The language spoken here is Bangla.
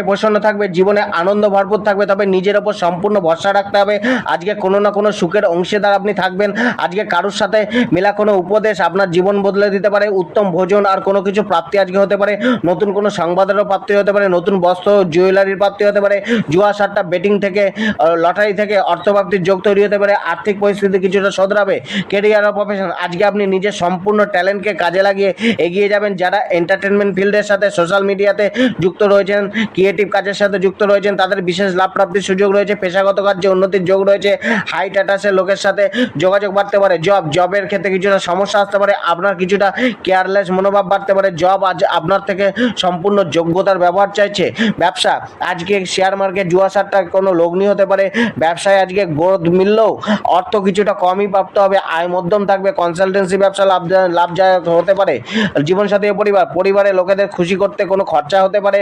প্রসন্ন থাকবে, জীবনে আনন্দ ভরপুর থাকবে, তবে নিজের ওপর সম্পূর্ণ ভরসা রাখতে হবে। আজকে কোনো না কোনো সুখের অংশীদার আপনি থাকবেন। আজকে কারোর সাথে মেলা কোনো উপদেশ আপনার জীবন বদলে দিতে পারে। উত্তম ভোজন আর কোনো কিছু প্রাপ্তি আজকে হতে পারে। নতুন কোনো সংবাদেরও প্রাপ্তি হতে পারে, নতুন বস্ত্র জুয়েলারির প্রাপ্তি হতে পারে। জুয়া সাট্টা বেটিং থেকে লটারি থেকে অর্থপ্রাপ্তির যোগ তৈরি হতে পারে। আর্থিক পরিস্থিতি কিছুটা শোধরাবে। কেরিয়ার ও প্রফেশন, আজকে আপনি নিজের সম্পূর্ণ ট্যালেন্টকে কাজে লাগিয়ে এগিয়ে যাবেন। যারা এন্টারটেনমেন্ট ফিল্ডের সাথে সোশ্যাল মিডিয়াতে যুক্ত রয়েছেন, ক্রিয়েটিভ কাজের সাথে যুক্ত রয়েছেন, তাদের বিশেষ লাভ প্রাপ্তির সুযোগ রয়েছে। পেশাগত কার্যে উন্নতির যোগ রয়েছে। হাই স্ট্যাটাসের লোকের সাথে যোগাযোগ বাড়তে পারে। জবের ক্ষেত্রে কিছুটা সমস্যা আসতে পারে। আপনার কিছুটা কেয়ারলেস মনোভাব বাড়তে পারে। জব আজ আপনার থেকে সম্পূর্ণ যোগ্যতার ব্যবহার চাইছে। ব্যবসা, আজকে শেয়ার মার্কেট জুয়া সাট্টা কোনো লগ্নি হতে পারে। ব্যবসায় আজকে গ্রোথ মিললেও অর্থ কিছুটা কমই প্রাপ্ত হবে। আয় মধ্যম থাকবে। কনসালটেন্সি ব্যবসা লাভদায়ক হতে পারে। জীবনসাথী ও পরিবারে লোকেদের খুশি করতে কোনো খরচা হতে পারে।